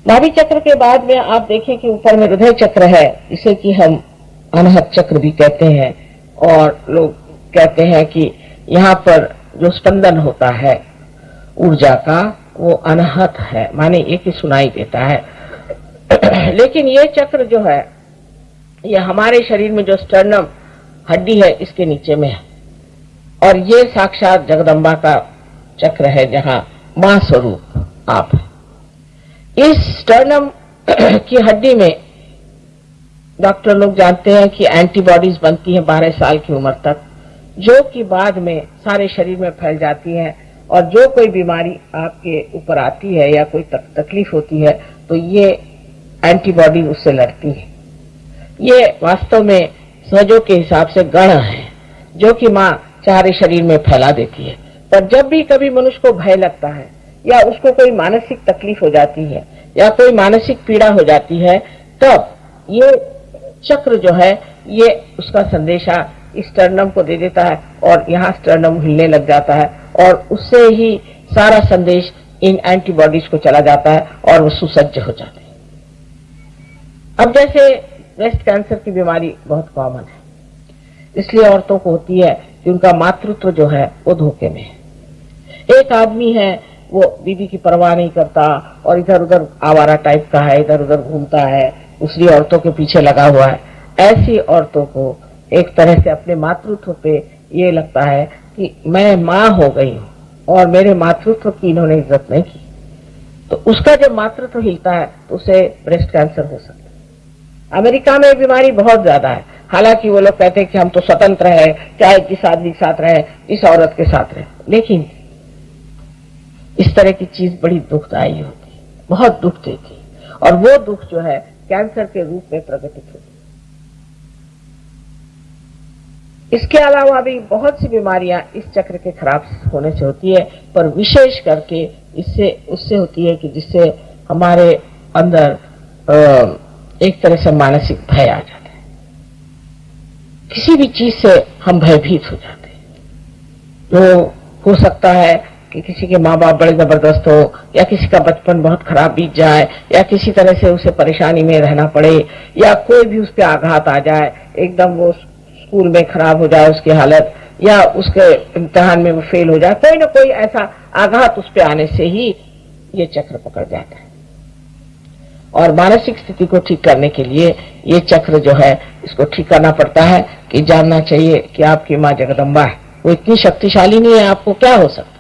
नाभि चक्र के बाद में आप देखें कि ऊपर में हृदय चक्र है, इसे कि हम अनाहत चक्र भी कहते हैं, और लोग कहते हैं कि यहाँ पर जो स्पंदन होता है ऊर्जा का वो अनाहत है, माने एक ही सुनाई देता है। लेकिन ये चक्र जो है ये हमारे शरीर में जो स्टर्नम हड्डी है इसके नीचे में है, और ये साक्षात जगदम्बा का चक्र है जहां मां स्वरूप आप है। इस स्टर्नम की हड्डी में डॉक्टर लोग जानते हैं कि एंटीबॉडीज बनती हैं 12 साल की उम्र तक, जो कि बाद में सारे शरीर में फैल जाती हैं, और जो कोई बीमारी आपके ऊपर आती है या कोई तकलीफ होती है तो ये एंटीबॉडी उससे लड़ती है। ये वास्तव में सहजों के हिसाब से गण है जो कि मां सारे शरीर में फैला देती है। पर जब भी कभी मनुष्य को भय लगता है या उसको कोई मानसिक तकलीफ हो जाती है या कोई मानसिक पीड़ा हो जाती है, तब ये चक्र जो है ये उसका संदेशा स्टर्नम को दे देता है, और यहाँ स्टर्नम हिलने लग जाता है, और उससे ही सारा संदेश इन एंटीबॉडीज को चला जाता है और वो सुसज्ज हो जाते हैं। अब जैसे ब्रेस्ट कैंसर की बीमारी बहुत कॉमन है, इसलिए औरतों को होती है कि उनका मातृत्व जो है वो धोखे में है। एक आदमी है वो बीवी की परवाह नहीं करता और इधर उधर आवारा टाइप का है, इधर उधर घूमता है, दूसरी औरतों के पीछे लगा हुआ है। ऐसी औरतों को एक तरह से अपने मातृत्व पे ये लगता है कि मैं मां हो गई हूं और मेरे मातृत्व की इन्होंने इज्जत नहीं की, तो उसका जब मातृत्व हिलता है तो उसे ब्रेस्ट कैंसर हो सकता है। अमेरिका में बीमारी बहुत ज्यादा है, हालांकि वो लोग कहते हैं कि हम तो स्वतंत्र है, चाहे जिस आदमी के साथ रहे, जिस औरत के साथ रहे, लेकिन इस तरह की चीज बड़ी दुखदायी होती है, बहुत दुख देती है, और वो दुख जो है कैंसर के रूप में प्रकटित होती है। इसके अलावा भी बहुत सी बीमारियां इस चक्र के खराब होने से होती है, पर विशेष करके इससे उससे होती है कि जिससे हमारे अंदर एक तरह से मानसिक भय आ जाता है, किसी भी चीज से हम भयभीत हो जाते हैं। जो हो सकता है कि किसी के माँ बाप बड़े जबरदस्त हो, या किसी का बचपन बहुत खराब बीत जाए, या किसी तरह से उसे परेशानी में रहना पड़े, या कोई भी उस पर आघात आ जाए, एकदम वो स्कूल में खराब हो जाए उसकी हालत, या उसके इम्तिहान में वो फेल हो जाए, कोई ना कोई ऐसा आघात उस पर आने से ही ये चक्र पकड़ जाता है। और मानसिक स्थिति को ठीक करने के लिए ये चक्र जो है इसको ठीक करना पड़ता है कि जानना चाहिए कि आपकी माँ जगदम्बा है, वो इतनी शक्तिशाली नहीं है, आपको क्या हो सकता,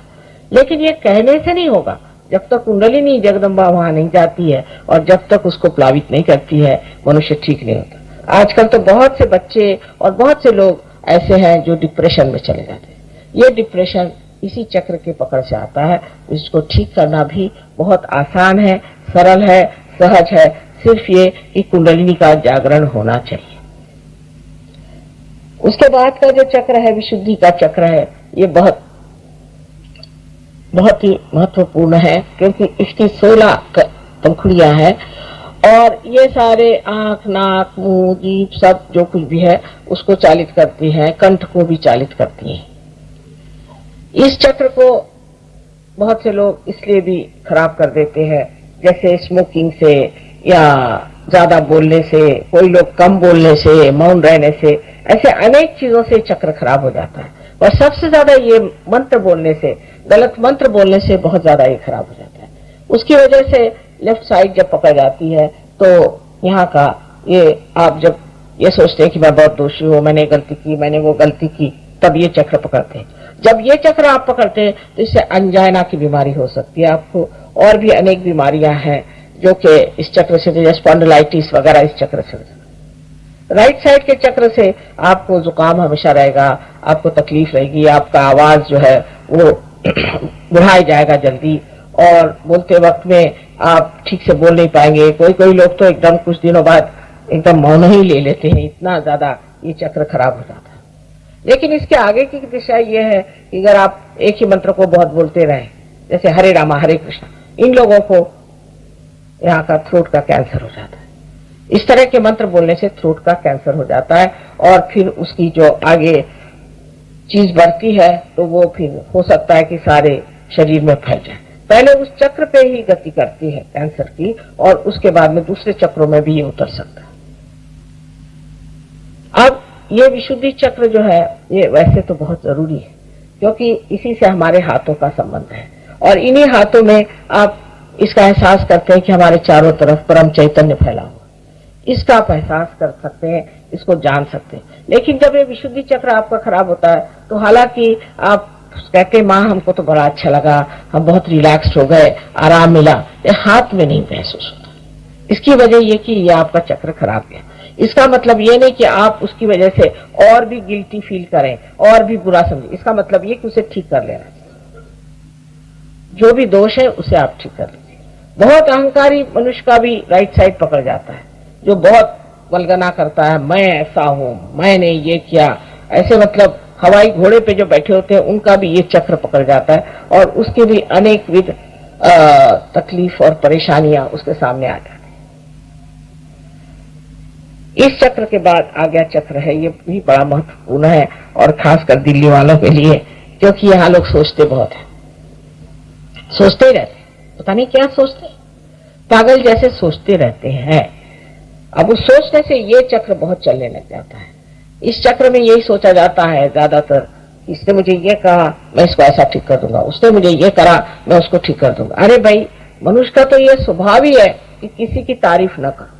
लेकिन ये कहने से नहीं होगा जब तक कुंडलिनी जगदम्बा वहां नहीं जाती है और जब तक उसको प्लावित नहीं करती है मनुष्य ठीक नहीं होता। आजकल तो बहुत से बच्चे और बहुत से लोग ऐसे हैं जो डिप्रेशन में चले जाते हैं। ये डिप्रेशन इसी चक्र के पकड़ से आता है। इसको ठीक करना भी बहुत आसान है, सरल है, सहज है, सिर्फ ये कि कुंडलिनी का जागरण होना चाहिए। उसके बाद का जो चक्र है विशुद्धि का चक्र है, ये बहुत ही महत्वपूर्ण है, क्योंकि इसकी 16 पंखुड़ियां हैं और ये सारे आंख, नाक, मुंह, जीभ सब जो कुछ भी है उसको चालित करती है, कंठ को भी चालित करती है। इस चक्र को बहुत से लोग इसलिए भी खराब कर देते हैं, जैसे स्मोकिंग से या ज्यादा बोलने से, कोई लोग कम बोलने से, मौन रहने से, ऐसे अनेक चीजों से चक्र खराब हो जाता है। और सबसे ज्यादा ये मंत्र बोलने से, गलत मंत्र बोलने से बहुत ज्यादा ये खराब हो जाता है। उसकी वजह से लेफ्ट साइड जब पकड़ जाती है तो यहाँ का ये आप जब ये सोचते हैं कि मैं बहुत दोषी हूँ, मैंने गलती की, मैंने वो गलती की, तब ये चक्र पकड़ते हैं। जब ये चक्र आप पकड़ते हैं तो इससे अंजाइना की बीमारी हो सकती है आपको, और भी अनेक बीमारियां हैं जो कि इस चक्र से, जैसे स्पॉन्डिलाइटिस वगैरह इस चक्र से। राइट साइड के चक्र से आपको जुकाम हमेशा रहेगा, आपको तकलीफ रहेगी, आपका आवाज जो है वो बढ़ाया जाएगा जल्दी, और बोलते वक्त में आप ठीक से बोल नहीं पाएंगे। कोई लोग तो एकदम कुछ दिनों बाद एकदम मौन ही ले लेते हैं, इतना ज्यादा ये चक्र खराब हो जाता है। लेकिन इसके आगे की दिशा ये है कि अगर आप एक ही मंत्र को बहुत बोलते रहें, जैसे हरे रामा हरे कृष्णा, इन लोगों को यहाँ का थ्रोट का कैंसर हो जाता है। इस तरह के मंत्र बोलने से थ्रोट का कैंसर हो जाता है, और फिर उसकी जो आगे चीज बढ़ती है तो वो फिर हो सकता है कि सारे शरीर में फैल जाए। पहले उस चक्र पे ही गति करती है कैंसर की, और उसके बाद में दूसरे चक्रों में भी ये उतर सकता है। अब ये विशुद्धि चक्र जो है ये वैसे तो बहुत जरूरी है, क्योंकि इसी से हमारे हाथों का संबंध है, और इन्हीं हाथों में आप इसका एहसास करते हैं कि हमारे चारों तरफ परम चैतन्य फैला हुआ, इसका आप एहसास कर सकते हैं, इसको जान सकते हैं। लेकिन जब ये विशुद्धि चक्र आपका खराब होता है तो हालांकि आप कहते माँ हमको तो बड़ा अच्छा लगा, हम बहुत रिलैक्स्ड हो गए, आराम मिला, ये हाथ में नहीं महसूस होता। इसकी वजह ये कि ये आपका चक्र खराब है। इसका मतलब ये नहीं कि आप उसकी वजह से और भी गिल्टी फील करें और भी बुरा समझें, इसका मतलब ये कि उसे ठीक कर लेना, जो भी दोष है उसे आप ठीक कर लीजिए। बहुत अहंकारी मनुष्य का भी राइट साइड पकड़ जाता है, जो बहुत वल्गना करता है, मैं ऐसा हूं, मैंने ये किया, ऐसे मतलब हवाई घोड़े पे जो बैठे होते हैं उनका भी ये चक्र पकड़ जाता है, और उसके भी अनेक विध तकलीफ और परेशानियां उसके सामने आ जाती है। इस चक्र के बाद आज्ञा चक्र है, ये भी बड़ा महत्वपूर्ण है, और खासकर दिल्ली वालों के लिए, क्योंकि यहाँ लोग सोचते बहुत है, सोचते ही रहते, पता नहीं क्या सोचते, पागल जैसे सोचते रहते हैं। अब उस सोचने से ये चक्र बहुत चलने लग जाता है। इस चक्र में यही सोचा जाता है ज्यादातर, इसने मुझे ये कहा मैं इसको ऐसा ठीक कर दूंगा, उसने मुझे ये करा मैं उसको ठीक कर दूंगा। अरे भाई, मनुष्य का तो ये स्वभाव ही है कि किसी की तारीफ न करो,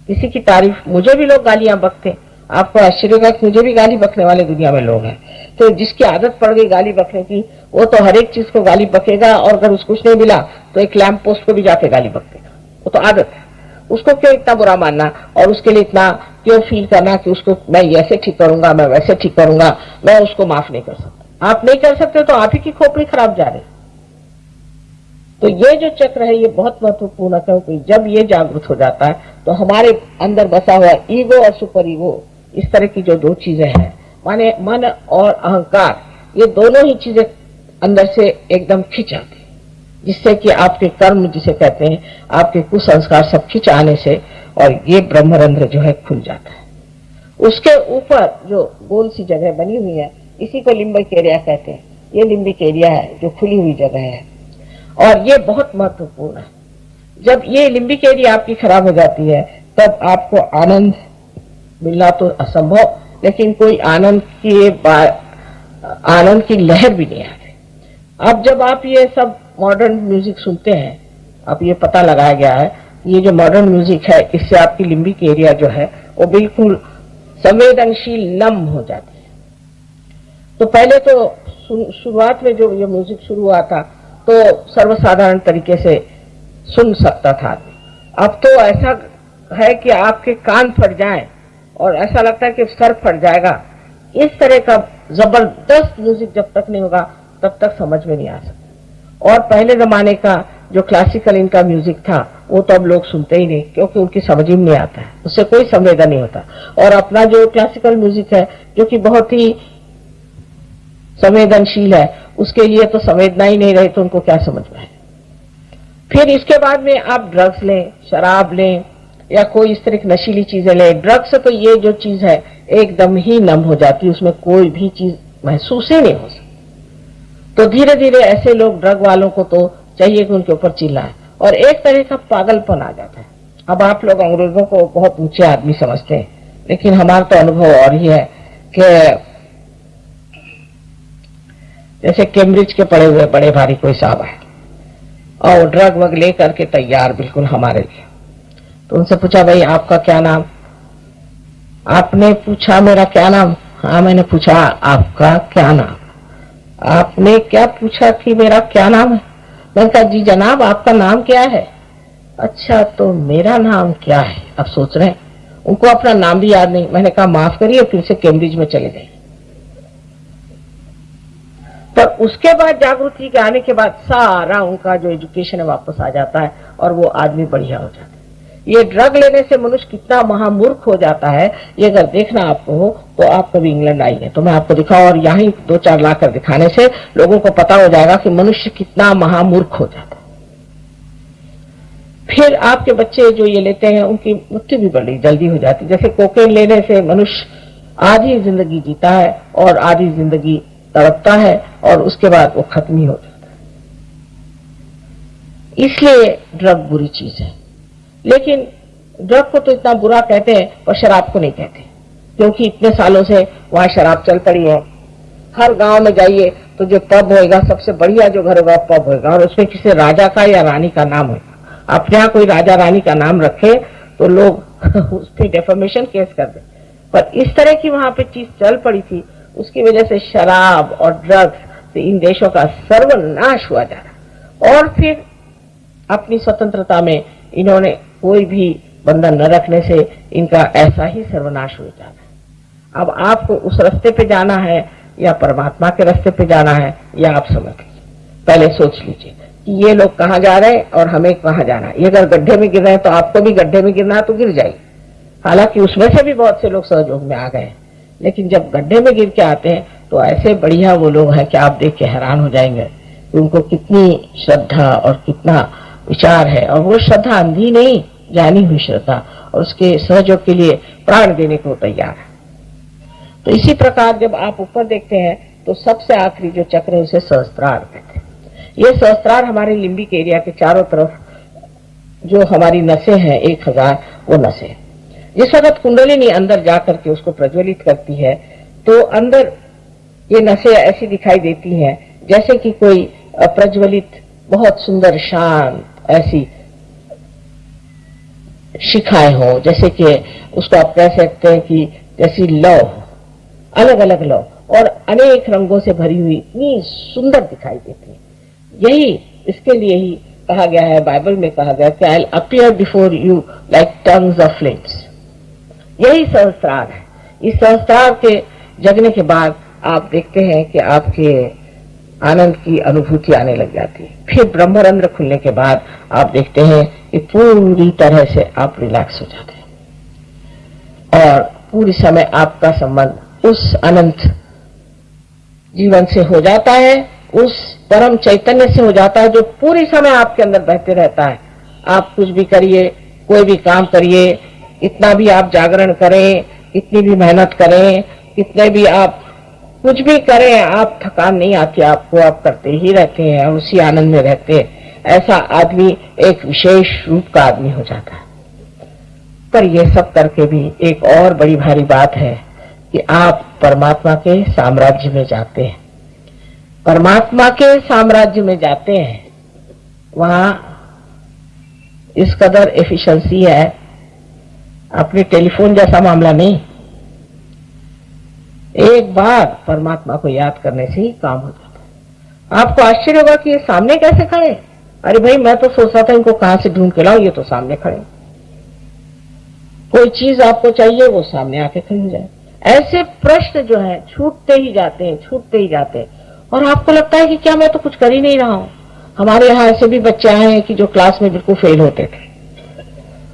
किसी की तारीफ। मुझे भी लोग गालियां बकते, आपको आश्चर्य होगा कि मुझे भी गाली बकने वाले दुनिया में लोग हैं। तो जिसकी आदत पड़ गई गाली बकने की, वो तो हर एक चीज को गाली बकेगा, और अगर उसको कुछ नहीं मिला तो एक लैंप पोस्ट को भी जाके गाली बकेगा। वो तो आदत है, उसको क्यों इतना बुरा मानना, और उसके लिए इतना क्यों फील करना कि उसको मैं ऐसे ठीक करूंगा, मैं वैसे ठीक करूंगा, मैं उसको माफ नहीं कर सकता। आप नहीं कर सकते तो आप ही की खोपड़ी खराब जा रही। तो ये जो चक्र है ये बहुत महत्वपूर्ण है, क्योंकि जब ये जागृत हो जाता है तो हमारे अंदर बसा हुआ ईगो और सुपर ईगो, इस तरह की जो दो चीजें हैं, माने मन और अहंकार, ये दोनों ही चीजें अंदर से एकदम खिंच आती, जिससे कि आपके कर्म जिसे कहते हैं, आपके कुसंस्कार सब खिंच आने से, और ये ब्रह्मरंध्र जो है खुल जाता है। उसके ऊपर जो गोल सी जगह बनी हुई है, इसी को लिम्बिक एरिया कहते हैं। ये लिम्बिक एरिया है जो खुली हुई जगह है, और ये बहुत महत्वपूर्ण है। जब ये लिम्बिक एरिया आपकी खराब हो जाती है तब आपको आनंद मिलना तो असंभव, लेकिन कोई आनंद की लहर भी नहीं आती। अब जब आप ये सब मॉडर्न म्यूजिक सुनते हैं, अब ये पता लगाया गया है, ये जो मॉडर्न म्यूजिक है इससे आपकी लिम्बिक एरिया जो है वो बिल्कुल संवेदनशील नम हो जाती है। तो पहले तो शुरुआत में जो ये म्यूजिक शुरू हुआ था तो सर्वसाधारण तरीके से सुन सकता था, अब तो ऐसा है कि आपके कान फट जाएं और ऐसा लगता है कि सर फट जाएगा। इस तरह का जबरदस्त म्यूजिक जब तक नहीं होगा तब तक समझ में नहीं आ सकता। और पहले जमाने का जो क्लासिकल इनका म्यूजिक था वो तो अब लोग सुनते ही नहीं, क्योंकि उनकी समझ ही नहीं आता है, उससे कोई संवेदन नहीं होता। और अपना जो क्लासिकल म्यूजिक है जो कि बहुत ही संवेदनशील है, उसके लिए तो संवेदना ही नहीं रही तो उनको क्या समझ में आए। फिर इसके बाद में आप ड्रग्स लें, शराब लें, या कोई इस तरह की नशीली चीजें लें। ड्रग्स से तो ये जो चीज है एकदम ही नम हो जाती है, उसमें कोई भी चीज महसूस ही नहीं हो सकती। तो धीरे धीरे ऐसे लोग, ड्रग वालों को तो चाहिए कि उनके ऊपर चिल्लाए, और एक तरह का पागलपन आ जाता है। अब आप लोग अंग्रेजों को बहुत ऊंचे आदमी समझते हैं, लेकिन हमारा तो अनुभव और ही है कि जैसे कैम्ब्रिज के पढ़े हुए बड़े भारी कोई साहब है और ड्रग वग लेकर के तैयार बिल्कुल हमारे लिए, तो उनसे पूछा भाई आपका क्या नाम? आपने पूछा मेरा क्या नाम? हाँ मैंने पूछा आपका क्या नाम? आपने क्या पूछा कि मेरा क्या नाम है? मैंने कहा जी जनाब आपका नाम क्या है? अच्छा तो मेरा नाम क्या है? अब सोच रहे हैं, उनको अपना नाम भी याद नहीं। मैंने कहा माफ करिए, फिर से कैम्ब्रिज में चले गए। पर उसके बाद जागृति के आने के बाद सारा उनका जो एजुकेशन है वापस आ जाता है और वो आदमी बढ़िया हो जाता है। ये ड्रग लेने से मनुष्य कितना महामूर्ख हो जाता है, ये अगर देखना आपको हो तो आप कभी इंग्लैंड आइए तो मैं आपको दिखाऊं, और यहाँ 2-4 लाख कर दिखाने से लोगों को पता हो जाएगा कि मनुष्य कितना महामूर्ख हो जाता है। फिर आपके बच्चे जो ये लेते हैं उनकी मृत्यु भी बड़ी जल्दी हो जाती है। जैसे कोकेन लेने से मनुष्य आधी जिंदगी जीता है और आधी जिंदगी तड़पता है, और उसके बाद वो खत्म ही हो जाता है। इसलिए ड्रग बुरी चीज है। लेकिन ड्रग को तो इतना बुरा कहते हैं और शराब को नहीं कहते, क्योंकि इतने सालों से वहां शराब चल पड़ी है। हर गांव में जाइए तो जो पब होएगा, सबसे बढ़िया जो घर होगा पब होएगा, और उसमें किसी राजा का या रानी का नाम होगा। अपने यहाँ कोई राजा रानी का नाम रखे तो लोग उस पर डेफेमेशन केस कर दे। पर इस तरह की वहां पे चीज चल पड़ी थी, उसकी वजह से शराब और ड्रग्स से इन देशों का सर्वनाश हुआ जा रहा। और फिर अपनी स्वतंत्रता में इन्होंने कोई भी बंधन न रखने से इनका ऐसा ही सर्वनाश हो जा रहा है। अब आपको उस रास्ते पे जाना है या परमात्मा के रास्ते पे जाना है, या आप समझ लीजिए, पहले सोच लीजिए कि ये लोग कहाँ जा रहे हैं और हमें कहाँ जाना है। ये अगर गड्ढे में गिर रहे हैं तो आपको भी गड्ढे में गिरना है तो गिर जाइए। हालांकि उसमें से भी बहुत से लोग सहयोग में आ गए, लेकिन जब गड्ढे में गिर के आते हैं तो ऐसे बढ़िया वो लोग हैं कि आप देख के हैरान हो जाएंगे कि उनको कितनी श्रद्धा और कितना विचार है। और वो श्रद्धा अंधी नहीं, जानी हुई श्रद्धा, और उसके सहयोग के लिए प्राण देने को तैयार है। तो इसी प्रकार जब आप ऊपर देखते हैं तो सबसे आखिरी जो चक्र है उसे सहस्त्रार कहते हैं। ये सहस्त्रार हमारे लिम्बिक एरिया के चारों तरफ जो हमारी नसें हैं 1000 वो नसें, जिस वक्त कुंडलिनी अंदर जाकर के उसको प्रज्वलित करती है तो अंदर ये नसें ऐसी दिखाई देती हैं जैसे कि कोई प्रज्वलित बहुत सुंदर शांत ऐसी शिखाएं हो, जैसे कि उसको आप कह सकते हैं कि जैसी लौ, अलग अलग लौ और अनेक रंगों से भरी हुई इतनी सुंदर दिखाई देती है। यही इसके लिए ही कहा गया है, बाइबल में कहा गया कि I will appear before you like tongues of flames. यही सहस्त्रार है। इस सहस्त्रार के जगने के बाद आप देखते हैं कि आपके आनंद की अनुभूति आने लग जाती है। फिर ब्रह्मरंध्र खुलने के बाद आप देखते हैं कि पूरी तरह से आप रिलैक्स हो जाते हैं और पूरी समय आपका संबंध उस अनंत जीवन से हो जाता है, उस परम चैतन्य से हो जाता है जो पूरी समय आपके अंदर बहते रहता है। आप कुछ भी करिए, कोई भी काम करिए, इतना भी आप जागरण करें, कितनी भी मेहनत करें, कितने भी आप कुछ भी करें, आप थकान नहीं आती आपको, आप करते ही रहते हैं और उसी आनंद में रहते हैं। ऐसा आदमी एक विशेष रूप का आदमी हो जाता है। पर यह सब करके भी एक और बड़ी भारी बात है कि आप परमात्मा के साम्राज्य में जाते हैं। परमात्मा के साम्राज्य में जाते हैं, वहां इस कदर एफिशिएंसी है, अपने टेलीफोन जैसा मामला नहीं। एक बार परमात्मा को याद करने से ही काम हो जाता है। आपको आश्चर्य होगा कि ये सामने कैसे खड़े। अरे भाई, मैं तो सोच रहा था इनको कहां से ढूंढ के लाऊं, ये तो सामने खड़े। कोई चीज आपको चाहिए, वो सामने आके खड़ी हो जाए। ऐसे प्रश्न जो है छूटते ही जाते हैं, छूटते ही जाते हैं, और आपको लगता है कि क्या मैं तो कुछ कर ही नहीं रहा हूं। हमारे यहाँ ऐसे भी बच्चे आए हैं कि जो क्लास में बिल्कुल फेल होते थे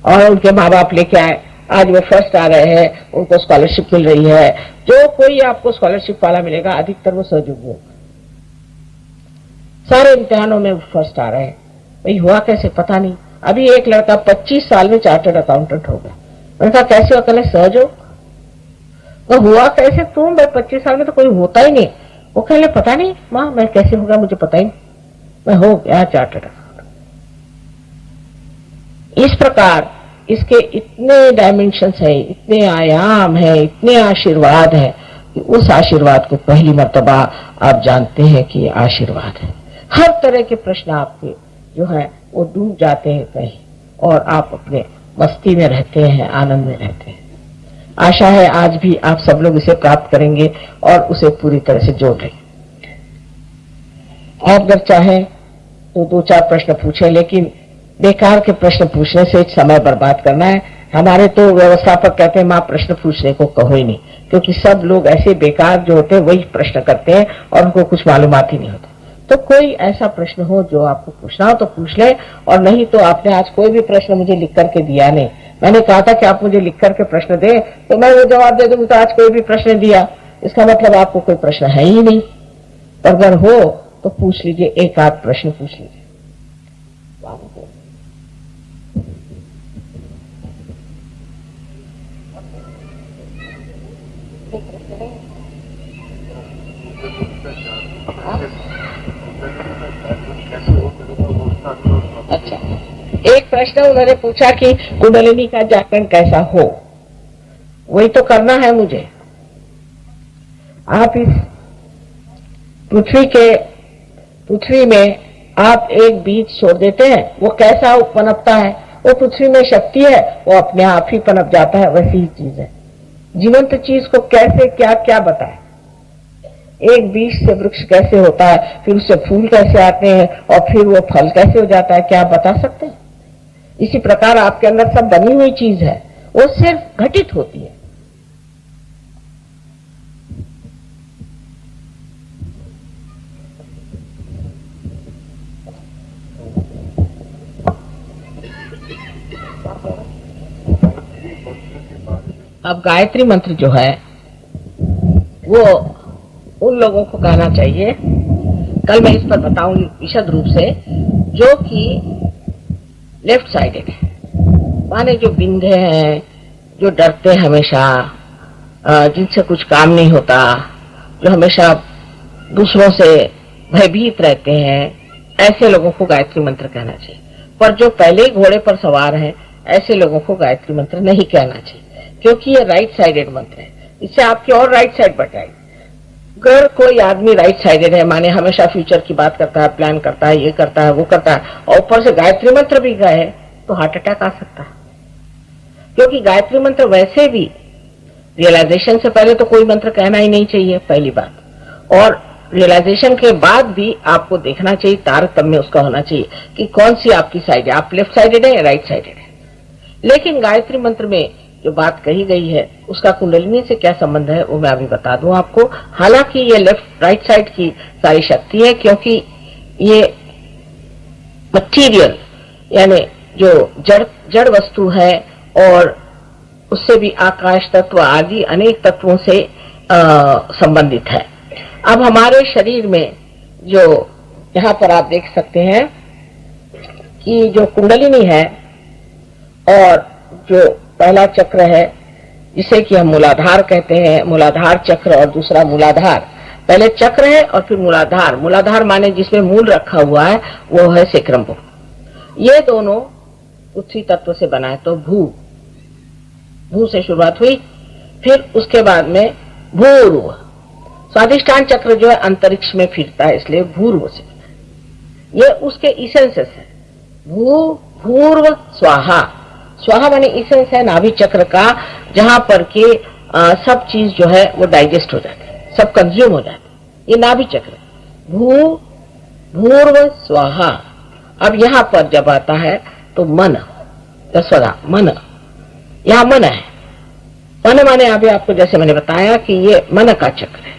और उनके माँ बाप लेके आए, आज वो फर्स्ट आ रहे हैं, उनको स्कॉलरशिप मिल रही है। जो कोई आपको स्कॉलरशिप वाला मिलेगा अधिकतर वो सहयोगी होगा। सारे इम्तिहानों में फर्स्ट आ रहे हैं। भाई हुआ कैसे पता नहीं। अभी एक लड़का 25 साल में चार्टर्ड अकाउंटेंट हो गया। मैंने कहा कैसे हुआ? कहने सहयोग। तो हुआ कैसे तुम? भाई 25 साल में तो कोई होता ही नहीं। वो कहने पता नहीं माँ, मैं कैसे होगा मुझे पता ही नहीं, मैं हो गया चार्टर्ड अकाउंटेंट। इस प्रकार इसके इतने डायमेंशंस है, इतने आयाम है, इतने आशीर्वाद है कि उस आशीर्वाद को पहली मर्तबा आप जानते हैं कि ये आशीर्वाद है। हर तरह के प्रश्न आपके जो है वो डूब जाते हैं कहीं और आप अपने मस्ती में रहते हैं, आनंद में रहते हैं। आशा है आज भी आप सब लोग इसे प्राप्त करेंगे और उसे पूरी तरह से जोड़ लेंगे। आप अगर चाहें तो 2-4 प्रश्न पूछें, लेकिन बेकार के प्रश्न पूछने से समय बर्बाद करना है। हमारे तो व्यवस्थापक कहते हैं मां प्रश्न पूछने को कहो ही नहीं, क्योंकि सब लोग ऐसे बेकार जो होते हैं वही प्रश्न करते हैं और उनको कुछ मालूमात ही नहीं होता। तो कोई ऐसा प्रश्न हो जो आपको पूछना हो तो पूछ ले, और नहीं तो आपने आज कोई भी प्रश्न मुझे लिख करके दिया नहीं। मैंने कहा था कि आप मुझे लिख करके प्रश्न दें तो मैं वो जवाब दे दूंगा। तो आज कोई भी प्रश्न दिया, इसका मतलब आपको कोई प्रश्न है ही नहीं। पर अगर हो तो पूछ लीजिए, एक आध प्रश्न पूछ लीजिए। प्रश्न उन्होंने पूछा कि कुंडलिनी का जागरण कैसा हो, वही तो करना है मुझे। आप इस पृथ्वी में आप एक बीज छोड़ देते हैं, वो कैसा पनपता है, वो पृथ्वी में शक्ति है, वो अपने आप ही पनप जाता है। वैसी ही चीज है, जीवंत चीज को कैसे क्या क्या बताए। एक बीज से वृक्ष कैसे होता है, फिर उससे फूल कैसे आते हैं, और फिर वो फल कैसे हो जाता है, क्या आप बता सकते हैं? इसी प्रकार आपके अंदर सब बनी हुई चीज है, वो सिर्फ घटित होती है। अब गायत्री मंत्र जो है वो उन लोगों को कहना चाहिए, कल मैं इस पर बताऊंगी विशद रूप से, जो कि लेफ्ट साइडेड है, माने जो बिंधे हैं, जो डरते हमेशा, जिनसे कुछ काम नहीं होता, जो हमेशा दूसरों से भयभीत रहते हैं, ऐसे लोगों को गायत्री मंत्र कहना चाहिए। पर जो पहले ही घोड़े पर सवार हैं, ऐसे लोगों को गायत्री मंत्र नहीं कहना चाहिए, क्योंकि ये राइट साइडेड मंत्र है। इससे आपकी और राइट साइड बढ़ जाएगी। अगर कोई आदमी राइट साइडेड है, माने हमेशा फ्यूचर की बात करता है, प्लान करता है, ये करता है, वो करता है, और ऊपर से गायत्री मंत्र भी गए तो हार्ट अटैक आ सकता है। क्योंकि गायत्री मंत्र वैसे भी रियलाइजेशन से पहले तो कोई मंत्र कहना ही नहीं चाहिए, पहली बात। और रियलाइजेशन के बाद भी आपको देखना चाहिए, तारतम्य उसका होना चाहिए कि कौन सी आपकी साइड है, आप लेफ्ट साइडेड है या राइट साइडेड है। लेकिन गायत्री मंत्र में जो बात कही गई है उसका कुंडलिनी से क्या संबंध है, वो मैं अभी बता दूं आपको। हालांकि ये लेफ्ट राइट साइड की सारी शक्ति है, क्योंकि ये मटीरियल यानी जो जड़ वस्तु है, और उससे भी आकाश तत्व आदि अनेक तत्वों से संबंधित है। अब हमारे शरीर में जो यहाँ पर आप देख सकते हैं कि जो कुंडलिनी है और जो पहला चक्र है जिसे कि हम मूलाधार कहते हैं, मूलाधार चक्र, और दूसरा मूलाधार। पहले चक्र है और फिर मूलाधार। मूलाधार माने जिसमें मूल रखा हुआ है, वो है सेक्रम। ये दोनों पृथ्वी तत्व से बना है, तो भू से शुरुआत हुई, फिर उसके बाद में भूर्व। स्वादिष्ठान चक्र जो है अंतरिक्ष में फिरता है, इसलिए भूर्व से बना। ये उसके इसेंसेस है, भूर्व स्वाहा। स्वाहा माने इसेंस है नाभि चक्र का, जहां पर के सब चीज जो है वो डाइजेस्ट हो जाती है, सब कंज्यूम हो जाती है। ये नाभि चक्र, भूर्व स्वाहा। अब यहाँ पर जब आता है तो मन, दसवदा मन, यहाँ मन है। मन माने अभी आपको जैसे मैंने बताया कि ये मन का चक्र है,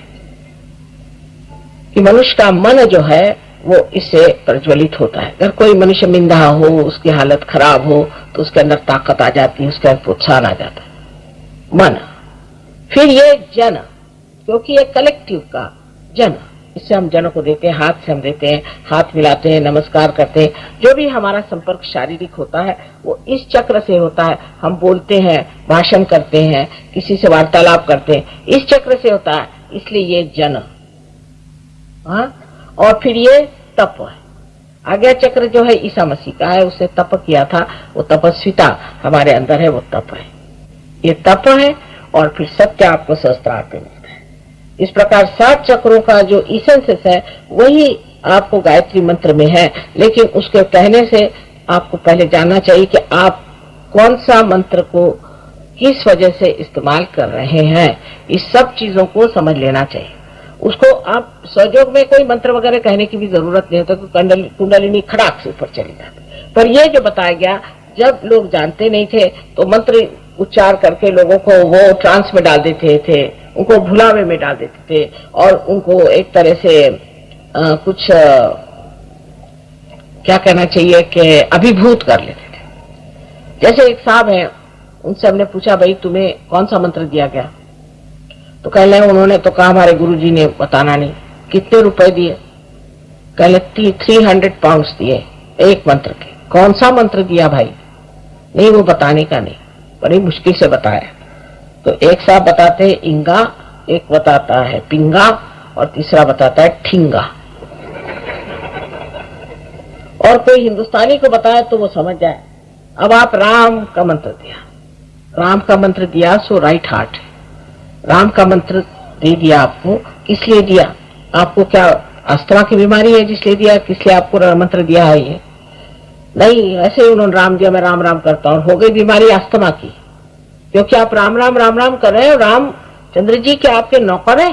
कि मनुष्य का मन जो है वो इससे प्रज्वलित होता है। अगर कोई मनुष्य मिंधा हो, उसकी हालत खराब हो, तो उसके अंदर ताकत आ जाती है, उसके अंदर प्रोत्साहन आ जाता है, मन। फिर ये जन, क्योंकि ये कलेक्टिव का जन, इससे हम जनों को देते हैं, हाथ से हम देते हैं, हाथ मिलाते हैं, नमस्कार करते हैं। जो भी हमारा संपर्क शारीरिक होता है वो इस चक्र से होता है। हम बोलते हैं, भाषण करते हैं, किसी से वार्तालाप करते हैं, इस चक्र से होता है, इसलिए ये जन। हाँ, और फिर ये तप है। आज्ञा चक्र जो है ईसा मसीह का है, उससे तप किया था, वो तपस्विता हमारे अंदर है, वो तप है, ये तप है। और फिर सत्य आपको सहस्त्रार्थ पे मिलता है। इस प्रकार 7 चक्रों का जो इसेंसेस है वही आपको गायत्री मंत्र में है। लेकिन उसके कहने से आपको पहले जानना चाहिए कि आप कौन सा मंत्र को किस वजह से इस्तेमाल कर रहे हैं। इस सब चीजों को समझ लेना चाहिए। उसको आप स्वयोग में कोई मंत्र वगैरह कहने की भी जरूरत नहीं होता, तो कुंडलिनी खड़ाक से ऊपर चली जाती। पर ये जो बताया गया, जब लोग जानते नहीं थे तो मंत्र उच्चार करके लोगों को वो ट्रांस में डाल देते थे, उनको भुलावे में डाल देते थे, और उनको एक तरह से कुछ क्या कहना चाहिए कि अभिभूत कर लेते थे। जैसे एक साहब है, उनसे हमने पूछा, भाई तुम्हें कौन सा मंत्र दिया गया? तो कह रहे उन्होंने तो कहा हमारे गुरुजी ने बताना नहीं। कितने रुपए दिए? कह रहे 300 पाउंड्स दिए एक मंत्र के। कौन सा मंत्र दिया भाई? नहीं, वो बताने का नहीं, बड़ी मुश्किल से बताया। तो एक साहब बताते हैं इंगा, एक बताता है पिंगा, और तीसरा बताता है ठिंगा। और कोई हिंदुस्तानी को बताया तो वो समझ जाए, अब आप राम का मंत्र दिया, राम का मंत्र दिया सो राइट हार्ट है। राम का मंत्र दे दिया आपको, किस लिए दिया? आपको क्या अस्थमा की बीमारी है जिसलिए दिया? किस लिए आपको मंत्र दिया है? ये नहीं, ऐसे ही उन्होंने राम दिया, मैं राम राम करता हूँ, हो गई बीमारी अस्थमा की, क्योंकि आप राम राम कर रहे हो। रामचंद्र जी के आपके नौकर है,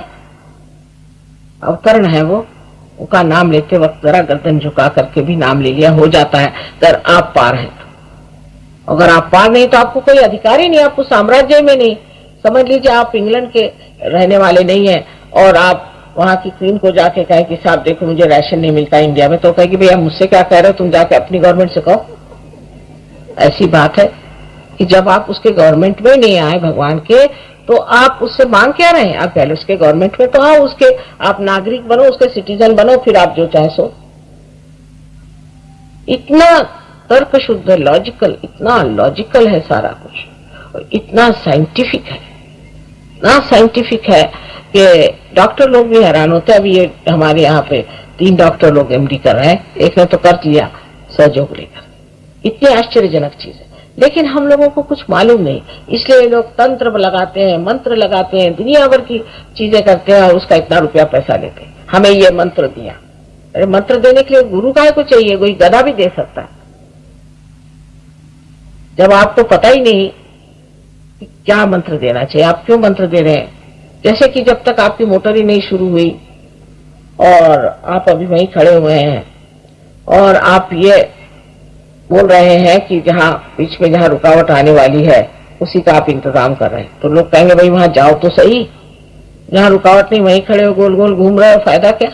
अवतरण है वो, उनका नाम लेते वक्त जरा गर्दन झुका करके भी नाम ले लिया, हो जाता है अगर आप पार हैं तो। अगर आप पार नहीं तो आपको कोई अधिकार ही नहीं, आपको साम्राज्य में नहीं। समझ लीजिए आप इंग्लैंड के रहने वाले नहीं है और आप वहां की क्वीन को जाके कहे कि साहब देखो मुझे राशन नहीं मिलता इंडिया में, तो कहेगी भैया मुझसे क्या कह रहे हो, तुम जाके अपनी गवर्नमेंट से कहो। ऐसी बात है कि जब आप उसके गवर्नमेंट में नहीं आए भगवान के, तो आप उससे मांग क्या रहे हैं? आप पहले उसके गवर्नमेंट में तो आओ, उसके आप नागरिक बनो, उसके सिटीजन बनो, फिर आप जो चाहे सो। इतना तर्क शुद्ध लॉजिकल, इतना लॉजिकल है सारा कुछ, और इतना साइंटिफिक है, इतना साइंटिफिक है कि डॉक्टर लोग भी हैरान होते हैं। अभी ये हमारे यहाँ पे 3 डॉक्टर लोग एमडी कर रहे हैं, एक ने तो कर लिया सहयोग लेकर। इतनी आश्चर्यजनक चीज है, लेकिन हम लोगों को कुछ मालूम नहीं, इसलिए लोग तंत्र लगाते हैं, मंत्र लगाते हैं, दुनिया भर की चीजें करते हैं और उसका इतना रुपया पैसा लेते हैं। हमें ये मंत्र दिया, अरे मंत्र देने के लिए गुरु काहे को चाहिए? कोई गधा भी दे सकता है। जब आपको पता ही नहीं कि क्या मंत्र देना चाहिए, आप क्यों मंत्र दे रहे हैं? जैसे कि जब तक आपकी मोटर ही नहीं शुरू हुई और आप अभी वहीं खड़े हुए हैं और आप ये बोल रहे हैं कि जहां बीच में जहां रुकावट आने वाली है उसी का आप इंतजाम कर रहे हैं, तो लोग कहेंगे भाई वहां जाओ तो सही, जहां रुकावट नहीं वहीं खड़े हो, गोल गोल घूम रहे हो, फायदा क्या?